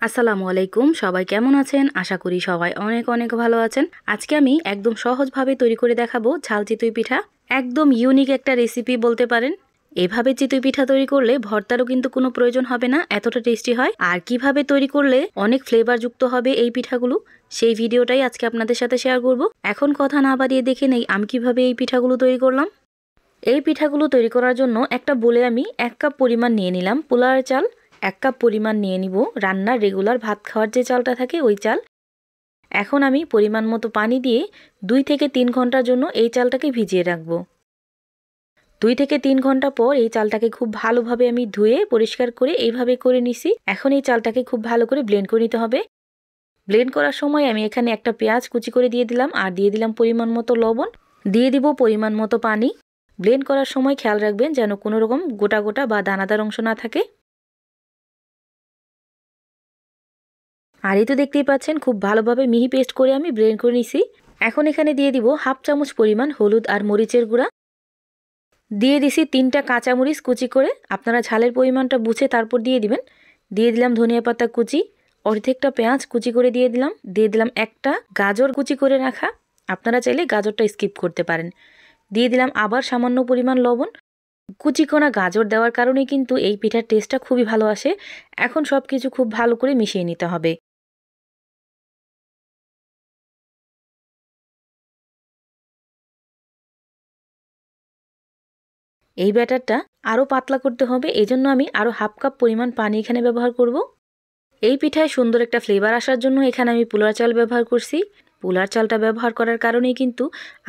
আসসালামু আলাইকুম। সবাই কেমন আছেন? আশা করি সবাই অনেক অনেক ভালো আছেন। আজকে আমি একদম সহজভাবে তৈরি করে দেখাবো ঝাল চিতই পিঠা। একদম ইউনিক একটা রেসিপি বলতে পারেন। এভাবে চিতই পিঠা তৈরি করলে ভর্তারও কিন্তু কোনো প্রয়োজন হবে না, এতটা টেস্টি হয়। আর কিভাবে তৈরি করলে অনেক ফ্লেভার যুক্ত হবে এই পিঠাগুলো, সেই ভিডিওটাই আজকে আপনাদের সাথে শেয়ার করব। এখন কথা না বাড়িয়ে দেখে নেই আমি কিভাবে এই পিঠাগুলো তৈরি করলাম। এই পিঠাগুলো তৈরি করার জন্য একটা বলে আমি 1 কাপ পরিমাণ নিয়ে নিলাম পোলার চাল। 1 কাপ পরিমাণ নিয়ে নিব রান্নার রেগুলার ভাত খাওয়ার যে চালটা থাকে ওই চাল। এখন আমি পরিমাণ মতো পানি দিয়ে 2 থেকে 3 ঘন্টার জন্য এই চালটাকে ভিজিয়ে রাখব। 2 থেকে 3 ঘন্টা পর এই চালটাকে খুব ভালোভাবে আমি ধুয়ে পরিষ্কার করে এইভাবে করে নিছি। এখন এই চালটাকে খুব ভালো করে ব্লেন্ড করে নিতে হবে। ব্লেন্ড করার সময় আমি এখানে একটা পেঁয়াজ কুচি করে দিয়ে দিলাম আর দিয়ে দিলাম পরিমাণ মতো লবণ, দিয়ে দিব পরিমাণ মতো পানি। ব্লেন্ড করার সময় খেয়াল রাখবেন যেন কোনো রকম গোটা গোটা বা দানাদার অংশ না থাকে। আর এই তো দেখতেই পাচ্ছেন খুব ভালোভাবে মিহি পেস্ট করে আমি ব্লেন্ড করে নিছি। এখন এখানে দিয়ে দিব 1/2 চামচ পরিমাণ হলুদ আর মরিচের গুঁড়া, দিয়ে দিছি 3টা কাঁচামরিচ কুচি করে, আপনারা ঝালের পরিমাণটা বুঝে তারপর দিয়ে দিবেন। দিয়ে দিলাম ধনিয়া পাতা কুচি, অর্ধেকটা পেঁয়াজ কুচি করে দিয়ে দিলাম একটা গাজর কুচি করে রাখা, আপনারা চাইলে গাজরটা স্কিপ করতে পারেন। দিয়ে দিলাম আবার সামান্য পরিমাণ লবণ। কুচি কোনা গাজর দেওয়ার কারণে কিন্তু এই পিঠার টেস্টটা খুবই ভালো আসে। এখন সব কিছু খুব ভালো করে মিশিয়ে নিতে হবে। এই ব্যাটারটা আরও পাতলা করতে হবে, এজন্য আমি আরও 1/2 কাপ পরিমাণ পানি এখানে ব্যবহার করব। এই পিঠায় সুন্দর একটা ফ্লেভার আসার জন্য এখানে আমি পোলার চাল ব্যবহার করছি। পোলার চালটা ব্যবহার করার কারণেই কিন্তু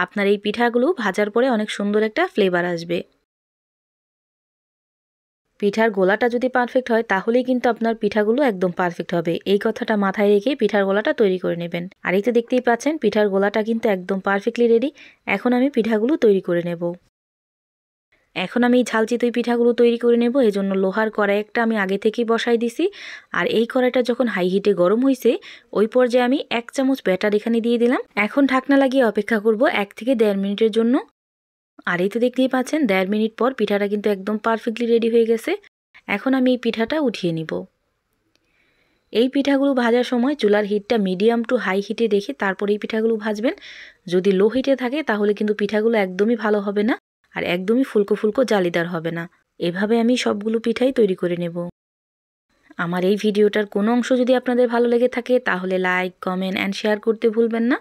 আপনার এই পিঠাগুলো ভাজার পরে অনেক সুন্দর একটা ফ্লেভার আসবে। পিঠার গোলাটা যদি পারফেক্ট হয় তাহলেই কিন্তু আপনার পিঠাগুলো একদম পারফেক্ট হবে। এই কথাটা মাথায় রেখে পিঠার গোলাটা তৈরি করে নেবেন। আর এই তো দেখতেই পাচ্ছেন পিঠার গোলাটা কিন্তু একদম পারফেক্টলি রেডি। এখন আমি পিঠাগুলো তৈরি করে নেব। এখন আমি ঝাল চিতই পিঠাগুলো তৈরি করে নেব। এজন্য লোহার কড়াই একটা আমি আগে থেকেই বসাই দিছি। আর এই কড়াইটা যখন হাই হিটে গরম হয়েছে ওই পর্যায়ে আমি 1 চামচ ব্যাটার এখানে দিয়ে দিলাম। এখন ঢাকনা লাগিয়ে অপেক্ষা করব 1 থেকে 1.5 মিনিটের জন্য। আর এই তো দেখতেই পাচ্ছেন 1.5 মিনিট পর পিঠাটা কিন্তু একদম পারফেক্টলি রেডি হয়ে গেছে। এখন আমি এই পিঠাটা উঠিয়ে নিব। এই পিঠাগুলো ভাজার সময় চুলার হিটটা মিডিয়াম টু হাই হিটে রেখে তারপর এই পিঠাগুলো ভাজবেন। যদি লো হিটে থাকে তাহলে কিন্তু পিঠাগুলো একদমই ভালো হবে না আর একদমই ফুলকো ফুলকো জালিদার হবে না। এভাবে আমি সবগুলো পিঠাই তৈরি করে নেব। আমার এই ভিডিওটার কোনো অংশ যদি আপনাদের ভালো লেগে থাকে তাহলে লাইক, কমেন্ট অ্যান্ড শেয়ার করতে ভুলবেন না।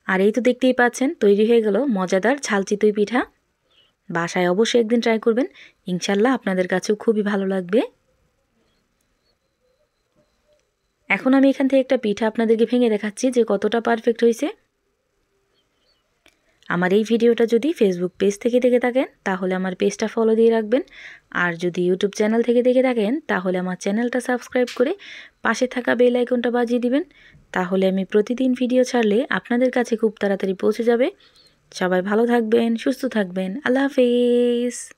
আর এই তো দেখতেই পাচ্ছেন তৈরি হয়ে গেল মজাদার ঝাল চিতই পিঠা। বাসায় অবশ্যই একদিন ট্রাই করবেন, ইনশাল্লাহ আপনাদের কাছেও খুবই ভালো লাগবে। এখন আমি এখান থেকে একটা পিঠা আপনাদেরকে ভেঙে দেখাচ্ছি যে কতটা পারফেক্ট হয়েছে। আমার এই ভিডিওটা যদি ফেসবুক পেজ থেকে দেখে থাকেন তাহলে আমার পেজটা ফলো দিয়ে রাখবেন। আর যদি ইউটিউব চ্যানেল থেকে দেখে থাকেন তাহলে আমার চ্যানেলটা সাবস্ক্রাইব করে পাশে থাকা বেল আইকনটা বাজিয়ে দিবেন। তাহলে আমি প্রতিদিন ভিডিও ছাড়লে আপনাদের কাছে খুব তাড়াতাড়ি পৌঁছে যাবে। সবাই ভালো থাকবেন, সুস্থ থাকবেন। আল্লাহ হাফেজ।